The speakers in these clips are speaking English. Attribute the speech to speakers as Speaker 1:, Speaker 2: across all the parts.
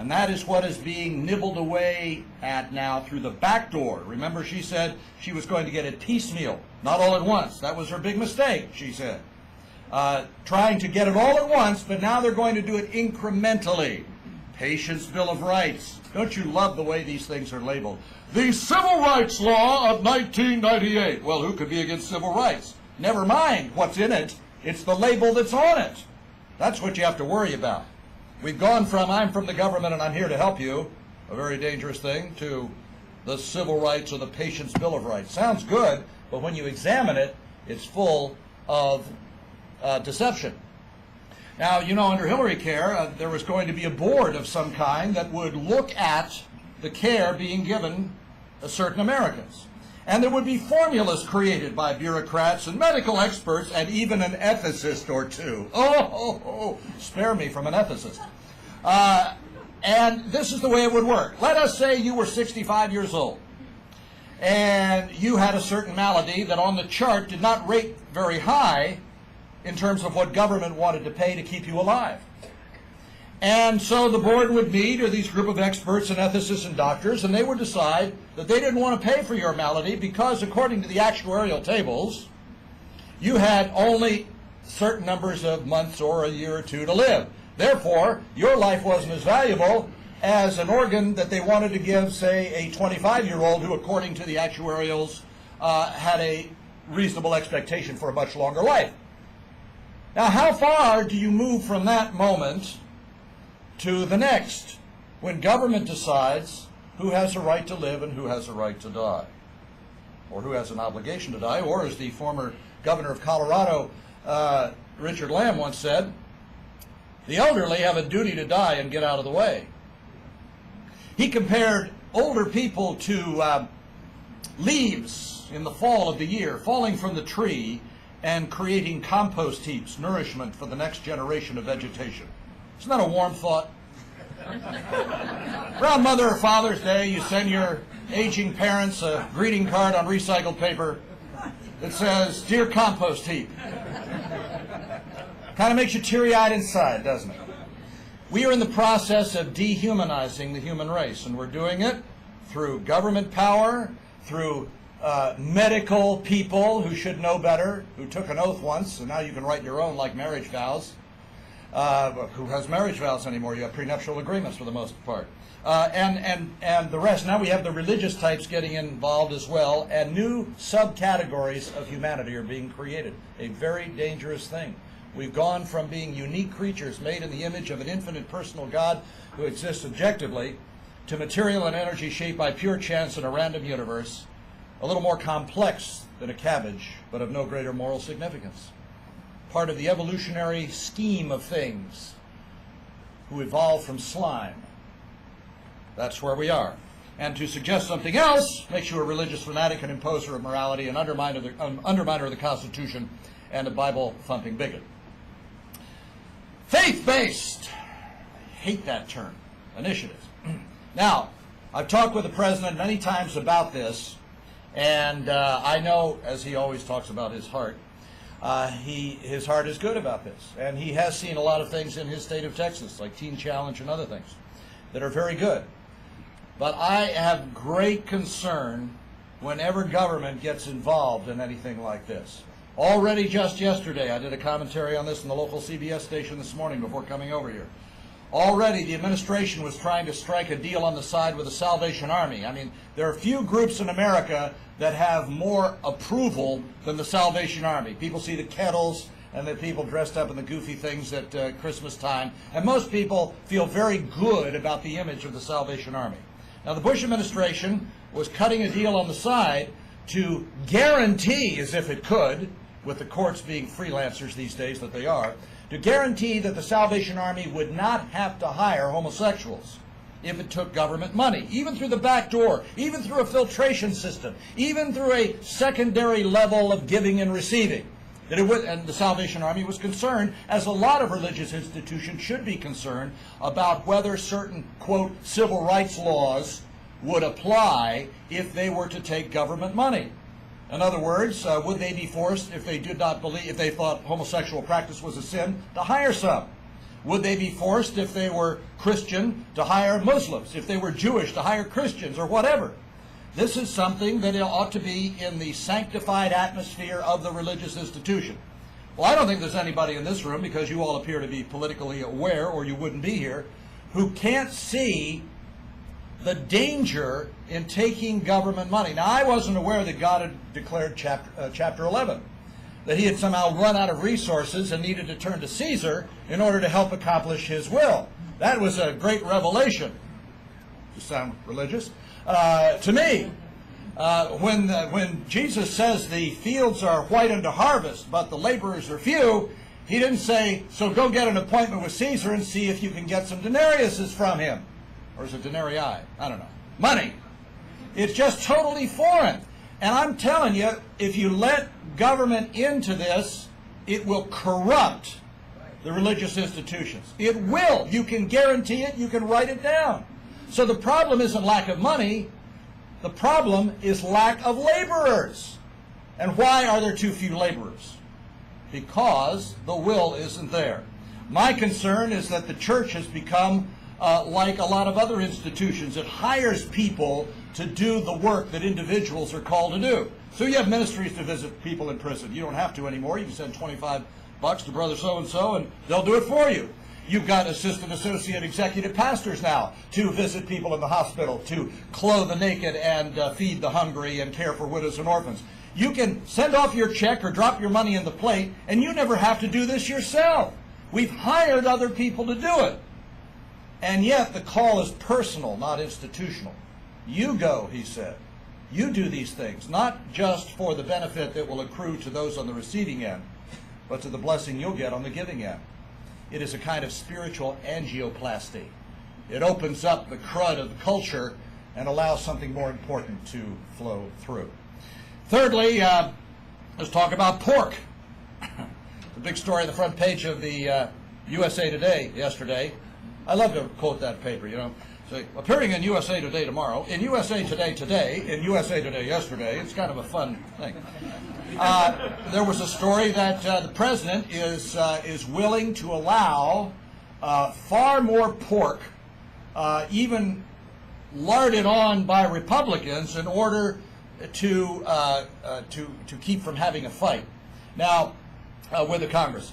Speaker 1: And that is what is being nibbled away at now through the back door. Remember, she said she was going to get it piecemeal, not all at once. That was her big mistake, she said. Trying to get it all at once, but now they're going to do it incrementally. Patient's Bill of Rights. Don't you love the way these things are labeled? The Civil Rights Law of 1998. Well, who could be against civil rights? Never mind what's in it. It's the label that's on it. That's what you have to worry about. We've gone from I'm from the government and I'm here to help you, a very dangerous thing, to the Civil Rights or the Patient's Bill of Rights. Sounds good, but when you examine it, it's full of deception. Now, you know, under Hillary care, there was going to be a board of some kind that would look at the care being given to certain Americans. And there would be formulas created by bureaucrats and medical experts and even an ethicist or two. Oh, spare me from an ethicist. And this is the way it would work. Let us say you were 65 years old and you had a certain malady that on the chart did not rate very high in terms of what government wanted to pay to keep you alive. And so the board would meet, or these group of experts and ethicists and doctors, and they would decide that they didn't want to pay for your malady because, according to the actuarial tables, you had only certain numbers of months or a year or two to live. Therefore, your life wasn't as valuable as an organ that they wanted to give, say, a 25-year-old who, according to the actuarials, had a reasonable expectation for a much longer life. Now, how far do you move from that moment to the next, when government decides who has a right to live and who has a right to die, or who has an obligation to die, or as the former governor of Colorado, Richard Lamb, once said, the elderly have a duty to die and get out of the way. He compared older people to leaves in the fall of the year, falling from the tree and creating compost heaps, nourishment for the next generation of vegetation. Isn't that a warm thought? Around Mother or Father's Day, you send your aging parents a greeting card on recycled paper that says, "Dear compost heap." Kind of makes you teary-eyed inside, doesn't it? We are in the process of dehumanizing the human race, and we're doing it through government power, through medical people who should know better, who took an oath once, and now you can write your own, like marriage vows. Who has marriage vows anymore? You have prenuptial agreements for the most part. And the rest. Now we have the religious types getting involved as well, and new subcategories of humanity are being created. A very dangerous thing. We've gone from being unique creatures made in the image of an infinite personal God who exists objectively to material and energy shaped by pure chance in a random universe, a little more complex than a cabbage, but of no greater moral significance. Part of the evolutionary scheme of things, who evolved from slime. That's where we are. And to suggest something else makes you a religious fanatic, an imposer of morality, an underminer of the Constitution, and a Bible-thumping bigot. Faith-based, I hate that term, initiative. Now, I've talked with the president many times about this, and I know, as he always talks about his heart, his heart is good about this, and he has seen a lot of things in his state of Texas, like Teen Challenge and other things, that are very good. But I have great concern whenever government gets involved in anything like this. Already just yesterday, I did a commentary on this in the local CBS station this morning before coming over here. Already the administration was trying to strike a deal on the side with the Salvation Army. I mean, there are few groups in America that have more approval than the Salvation Army. People see the kettles and the people dressed up in the goofy things at Christmas time, and most people feel very good about the image of the Salvation Army. Now, the Bush administration was cutting a deal on the side to guarantee, as if it could, with the courts being freelancers these days that they are, to guarantee that the Salvation Army would not have to hire homosexuals if it took government money, even through the back door, even through a filtration system, even through a secondary level of giving and receiving. That it would, and the Salvation Army was concerned, as a lot of religious institutions should be concerned, about whether certain, quote, civil rights laws would apply if they were to take government money. In other words, would they be forced, if they did not believe, if they thought homosexual practice was a sin, to hire some? Would they be forced, if they were Christian, to hire Muslims? If they were Jewish, to hire Christians, or whatever? This is something that ought to be in the sanctified atmosphere of the religious institution. Well, I don't think there's anybody in this room, because you all appear to be politically aware, or you wouldn't be here, who can't see the danger in taking government money. Now, I wasn't aware that God had declared chapter 11, that he had somehow run out of resources and needed to turn to Caesar in order to help accomplish his will. That was a great revelation, to sound religious, to me. When Jesus says the fields are white unto harvest, but the laborers are few, he didn't say, so go get an appointment with Caesar and see if you can get some denariuses from him. Or is it denarii? I don't know. Money. It's just totally foreign. And I'm telling you, if you let government into this, it will corrupt the religious institutions. It will. You can guarantee it. You can write it down. So the problem isn't lack of money. The problem is lack of laborers. And why are there too few laborers? Because the will isn't there. My concern is that the church has become like a lot of other institutions. It hires people to do the work that individuals are called to do. So you have ministries to visit people in prison. You don't have to anymore. You can send $25 to brother so-and-so and they'll do it for you. You've got assistant, associate, executive pastors now to visit people in the hospital, to clothe the naked and feed the hungry and care for widows and orphans. You can send off your check or drop your money in the plate, and you never have to do this yourself. We've hired other people to do it. And yet the call is personal, not institutional. You go, he said. You do these things, not just for the benefit that will accrue to those on the receiving end, but to the blessing you'll get on the giving end. It is a kind of spiritual angioplasty. It opens up the crud of the culture and allows something more important to flow through. Thirdly, let's talk about pork. The big story on the front page of the USA Today yesterday. I love to quote that paper, you know. So, appearing in USA Today tomorrow, in USA Today today, in USA Today yesterday. It's kind of a fun thing. There was a story that the president is willing to allow far more pork, even larded on by Republicans, in order to keep from having a fight. Now, with the Congress.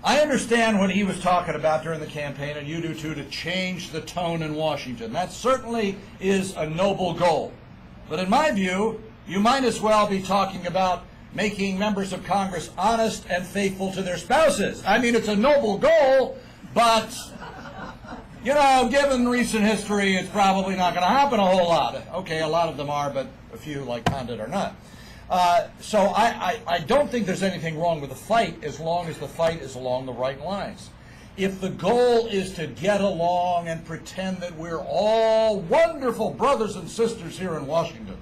Speaker 1: I understand what he was talking about during the campaign, and you do too, to change the tone in Washington. That certainly is a noble goal. But in my view, you might as well be talking about making members of Congress honest and faithful to their spouses. I mean, it's a noble goal, but, you know, given recent history, it's probably not going to happen a whole lot. Okay, a lot of them are, but a few, like Condit, are not. So I don't think there's anything wrong with the fight as long as the fight is along the right lines. If the goal is to get along and pretend that we're all wonderful brothers and sisters here in Washington,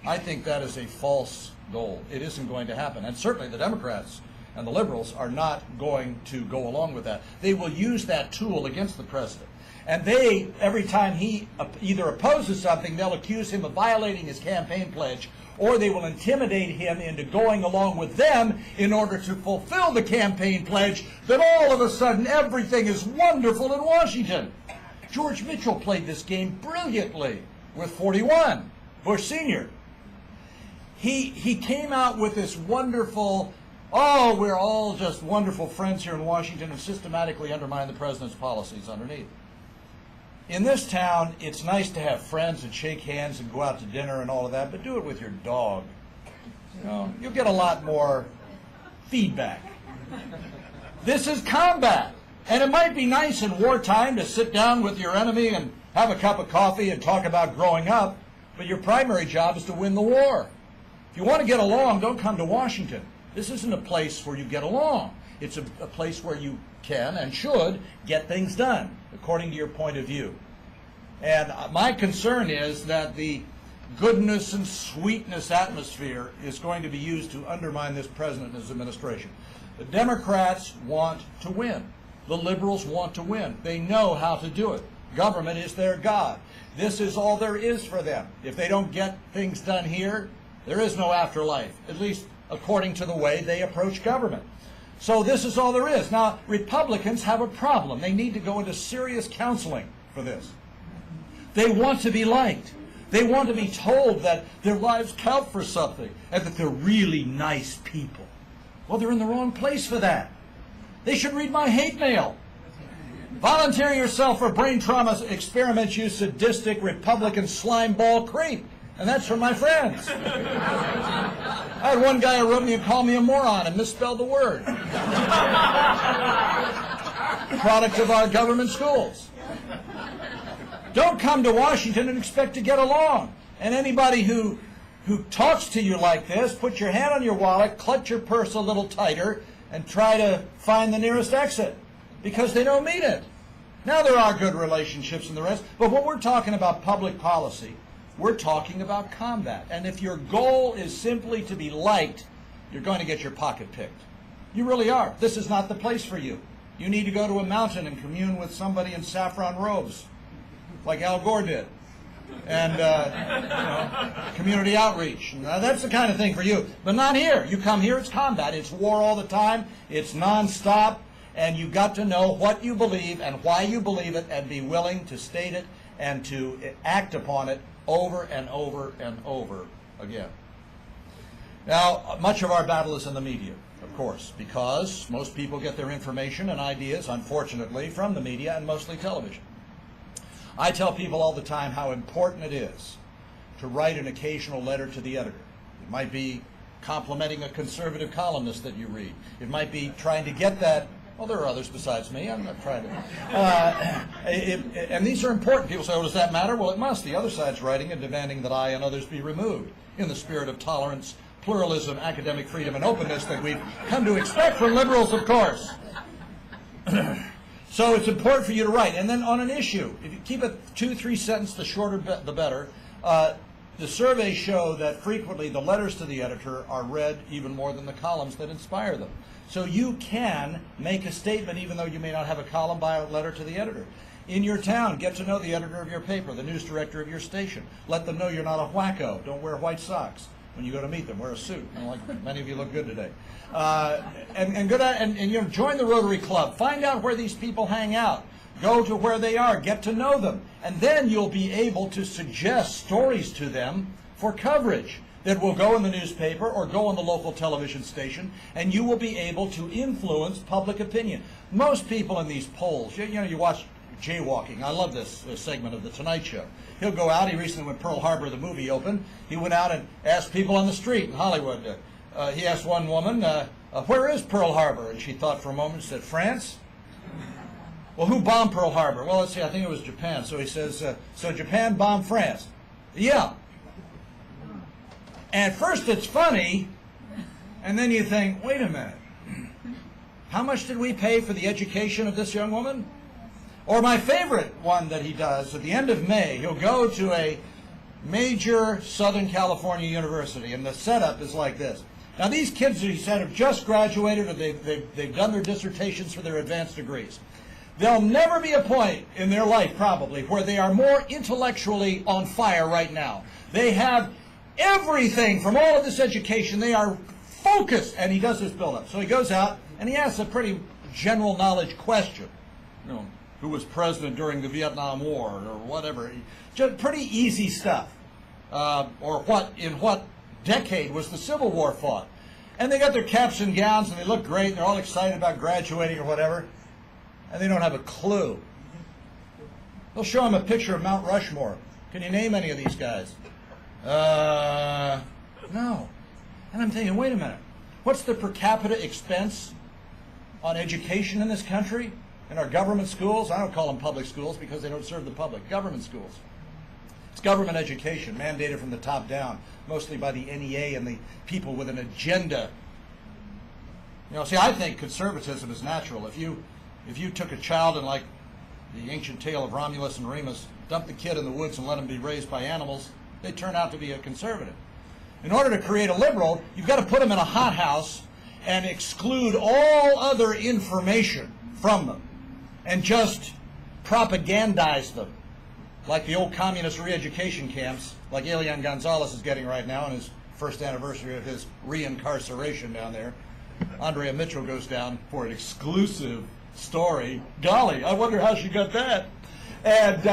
Speaker 1: I think that is a false goal. It isn't going to happen. And certainly the Democrats and the liberals are not going to go along with that. They will use that tool against the president. And they, every time he either opposes something, they'll accuse him of violating his campaign pledge, or they will intimidate him into going along with them in order to fulfill the campaign pledge that all of a sudden everything is wonderful in Washington. George Mitchell played this game brilliantly with 41, Bush Sr. He came out with this wonderful, oh, we're all just wonderful friends here in Washington, and systematically undermine the president's policies underneath. In this town, it's nice to have friends and shake hands and go out to dinner and all of that, but do it with your dog. You know, you'll get a lot more feedback. This is combat. And it might be nice in wartime to sit down with your enemy and have a cup of coffee and talk about growing up, but your primary job is to win the war. If you want to get along, don't come to Washington. This isn't a place where you get along. It's a place where you can and should get things done, according to your point of view. And my concern is that the goodness and sweetness atmosphere is going to be used to undermine this president and his administration. The Democrats want to win. The liberals want to win. They know how to do it. Government is their God. This is all there is for them. If they don't get things done here, there is no afterlife, at least according to the way they approach government. So this is all there is. Now, Republicans have a problem. They need to go into serious counseling for this. They want to be liked. They want to be told that their lives count for something and that they're really nice people. Well, they're in the wrong place for that. They should read my hate mail. Volunteer yourself for brain trauma experiments, you sadistic Republican slimeball creep. And that's from my friends. I had one guy who wrote me and called me a moron and misspelled the word. Product of our government schools. Don't come to Washington and expect to get along. And anybody who talks to you like this, put your hand on your wallet, clutch your purse a little tighter, and try to find the nearest exit, because they don't mean it. Now, there are good relationships and the rest, but when we're talking about public policy, we're talking about combat. And if your goal is simply to be liked, you're going to get your pocket picked. You really are. This is not the place for you. You need to go to a mountain and commune with somebody in saffron robes, like Al Gore did. And, community outreach. Now, that's the kind of thing for you. But not here. You come here, it's combat. It's war all the time. It's nonstop. And you've got to know what you believe and why you believe it and be willing to state it and to act upon it over and over and over again. Now, much of our battle is in the media, of course, because most people get their information and ideas, unfortunately, from the media and mostly television. I tell people all the time how important it is to write an occasional letter to the editor. It might be complimenting a conservative columnist that you read. It might be trying to get that. Well, there are others besides me. I'm not trying to. And these are important. People say, well, does that matter? Well, it must. The other side's writing and demanding that I and others be removed in the spirit of tolerance, pluralism, academic freedom, and openness that we've come to expect from liberals, of course. So it's important for you to write. And then on an issue, if you keep it 2-3 sentences, the shorter the better. The surveys show that frequently the letters to the editor are read even more than the columns that inspire them. So you can make a statement even though you may not have a column by a letter to the editor. In your town, get to know the editor of your paper, the news director of your station. Let them know you're not a wacko. Don't wear white socks. When you go to meet them, wear a suit. Like many of you look good today. And join the Rotary Club. Find out where these people hang out. Go to where they are. Get to know them. And then you'll be able to suggest stories to them for coverage that will go in the newspaper or go on the local television station, and you will be able to influence public opinion. Most people in these polls, you watch jaywalking. I love this segment of The Tonight Show. He'll go out. He recently, when Pearl Harbor, the movie, opened, he went out and asked people on the street in Hollywood. He asked one woman, where is Pearl Harbor? And she thought for a moment and said, France? Well, who bombed Pearl Harbor? Well, let's see, I think it was Japan. So he says, so Japan bombed France? Yeah. And first it's funny, and then you think, wait a minute. How much did we pay for the education of this young woman? Or my favorite one that he does, at the end of May, he'll go to a major Southern California university, and the setup is like this. Now, these kids, he said, have just graduated, or they've done their dissertations for their advanced degrees. There'll never be a point in their life, probably, where they are more intellectually on fire right now. They have everything from all of this education. They are focused, and he does this build-up. So he goes out, and he asks a pretty general knowledge question. Who was president during the Vietnam War, or whatever. Just pretty easy stuff. Or in what decade was the Civil War fought. And they got their caps and gowns, and they look great, and they're all excited about graduating or whatever. And they don't have a clue. They'll show them a picture of Mount Rushmore. Can you name any of these guys? No. And I'm thinking, wait a minute. What's the per capita expense on education in this country? In our government schools? I don't call them public schools because they don't serve the public. Government schools. It's government education, mandated from the top down, mostly by the NEA and the people with an agenda. See, I think conservatism is natural. If you took a child and, like the ancient tale of Romulus and Remus, dumped the kid in the woods and let him be raised by animals, they turn out to be a conservative. In order to create a liberal, you've got to put them in a hothouse and exclude all other information from them and just propagandize them, like the old communist re-education camps, like Elian Gonzalez is getting right now on his first anniversary of his re-incarceration down there. Andrea Mitchell goes down for an exclusive story. Golly, I wonder how she got that. And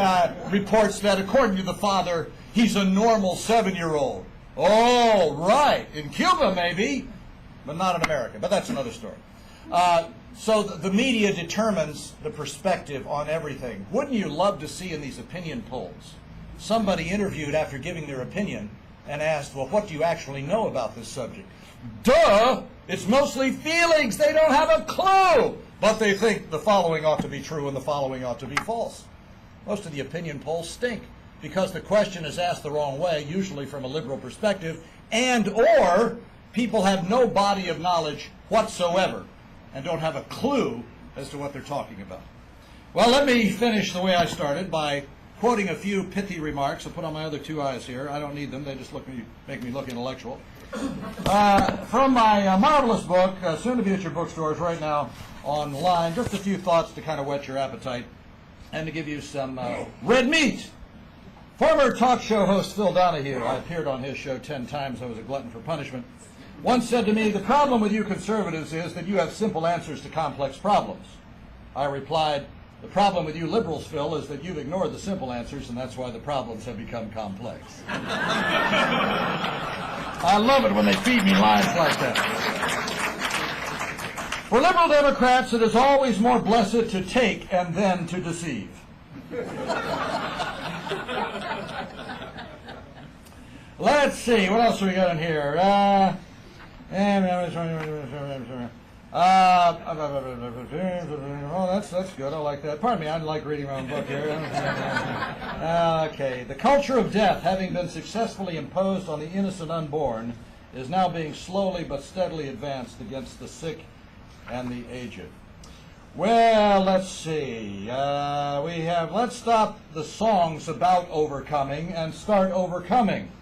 Speaker 1: reports that according to the father, he's a normal 7-year-old. Oh, right. In Cuba, maybe, but not in America. But that's another story. So the media determines the perspective on everything. Wouldn't you love to see in these opinion polls somebody interviewed after giving their opinion and asked, well, what do you actually know about this subject? Duh! It's mostly feelings. They don't have a clue. But they think the following ought to be true and the following ought to be false. Most of the opinion polls stink because the question is asked the wrong way, usually from a liberal perspective, and or people have no body of knowledge whatsoever and don't have a clue as to what they're talking about. Well, let me finish the way I started by quoting a few pithy remarks. I'll put on my other 2 eyes here. I don't need them. They just make me look intellectual. From my marvelous book, soon to be at your bookstores right now online, just a few thoughts to kind of whet your appetite and to give you some red meat. Former talk show host Phil Donahue, I appeared on his show 10 times. I was a glutton for punishment, once said to me, the problem with you conservatives is that you have simple answers to complex problems. I replied, the problem with you liberals, Phil, is that you've ignored the simple answers, and that's why the problems have become complex. I love it when they feed me lines like that. For liberal Democrats, it is always more blessed to take and then to deceive. Let's see, what else do we got in here? Oh, that's good. I like that. Pardon me, I like reading my own book here. Okay. The culture of death, having been successfully imposed on the innocent unborn, is now being slowly but steadily advanced against the sick and the aged. Well, let's see. We have, let's stop the songs about overcoming and start overcoming.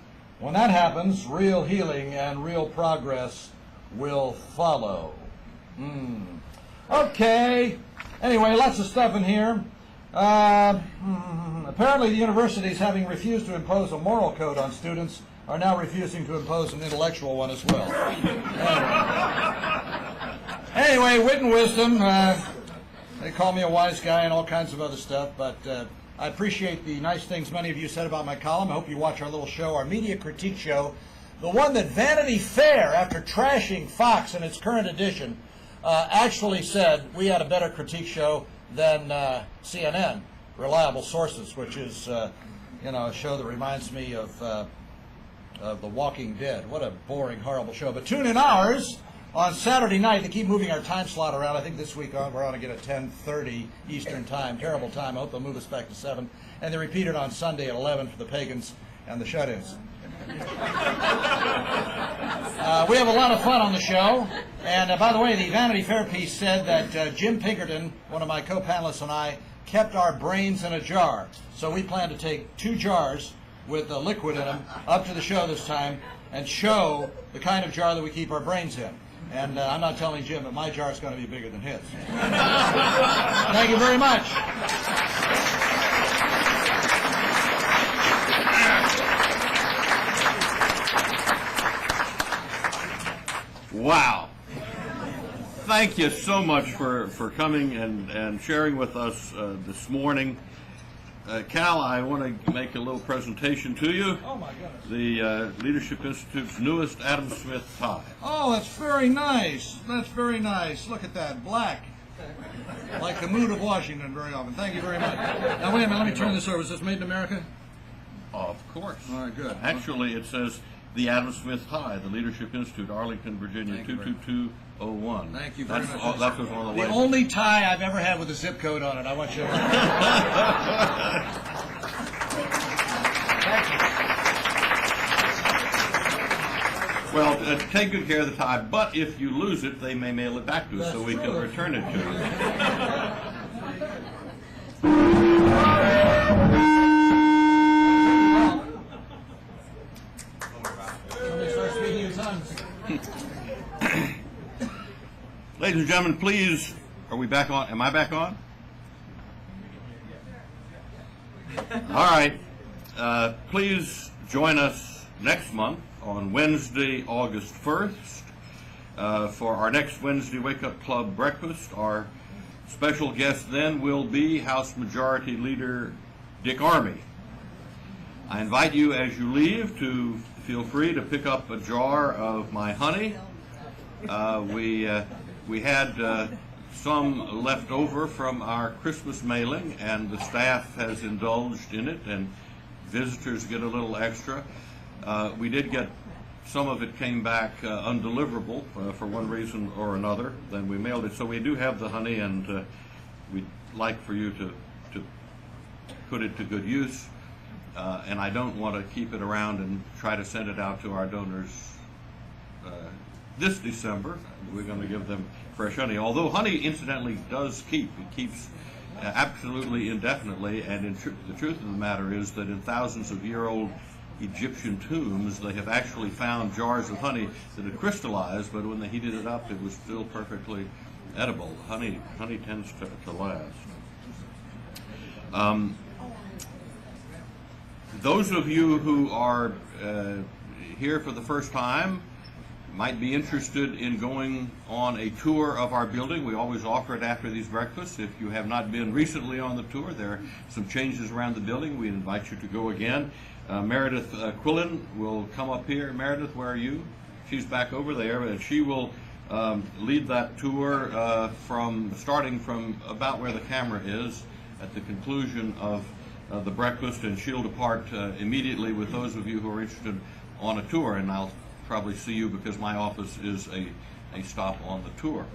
Speaker 1: When that happens, real healing and real progress will follow. Okay. Anyway, lots of stuff in here. Apparently the universities, having refused to impose a moral code on students, are now refusing to impose an intellectual one as well. Anyway, wit and wisdom. They call me a wise guy and all kinds of other stuff, but I appreciate the nice things many of you said about my column. I hope you watch our little show, our media critique show, the one that Vanity Fair, after trashing Fox in its current edition, actually said we had a better critique show than CNN, Reliable Sources, which is a show that reminds me of The Walking Dead. What a boring, horrible show. But tune in ours on Saturday night. They keep moving our time slot around. I think this week we're on again at 10:30 Eastern Time. Terrible time. I hope they'll move us back to 7. And they repeat it on Sunday at 11 for the pagans and the shut-ins. We have a lot of fun on the show. And by the way, the Vanity Fair piece said that Jim Pinkerton, one of my co-panelists, and I kept our brains in a jar. So we plan to take 2 jars with liquid in them up to the show this time and show the kind of jar that we keep our brains in. And I'm not telling Jim, but my jar is going to be bigger than his. Thank you very much.
Speaker 2: Wow. Thank you so much for coming and sharing with us this morning. Cal, I want to make a little presentation to you.
Speaker 1: Oh, my goodness.
Speaker 2: The Leadership Institute's newest Adam Smith tie.
Speaker 1: Oh, that's very nice. That's very nice. Look at that, black. Like the mood of Washington very often. Thank you very much. Now, wait a minute, let me turn this over. Is this made in America?
Speaker 2: Of course.
Speaker 1: All right, good.
Speaker 2: Actually, it says the Adam Smith tie, the Leadership Institute, Arlington, Virginia, 22201.
Speaker 1: Thank you very much.
Speaker 2: That was one of the ways.
Speaker 1: The only tie I've ever had with a zip code on it. I want you to know. Thank you.
Speaker 2: Well, take good care of the tie, but if you lose it, they may mail it back to us so we can return it to you. Ladies and gentlemen, please, are we back on? Am I back on? All right. Please join us next month on Wednesday, August 1st for our next Wednesday Wake Up Club breakfast. Our special guest then will be House Majority Leader Dick Armey. I invite you as you leave to feel free to pick up a jar of my honey. We had some left over from our Christmas mailing, and the staff has indulged in it, and visitors get a little extra. We did get some of it came back undeliverable for one reason or another. Then we mailed it, so we do have the honey, and we'd like for you to put it to good use. And I don't want to keep it around and try to send it out to our donors this December. We're going to give them fresh honey. Although honey, incidentally, does keep. It keeps absolutely indefinitely. And the truth of the matter is that in thousands of year-old Egyptian tombs, they have actually found jars of honey that had crystallized, but when they heated it up, it was still perfectly edible. Honey tends to last. Those of you who are here for the first time might be interested in going on a tour of our building. We always offer it after these breakfasts. If you have not been recently on the tour, there are some changes around the building. We invite you to go again. Meredith Quillen will come up here. Meredith, where are you? She's back over there, and she will lead that tour starting from about where the camera is at the conclusion of the breakfast, and she'll depart immediately with those of you who are interested on a tour, and I'll probably see you because my office is a stop on the tour.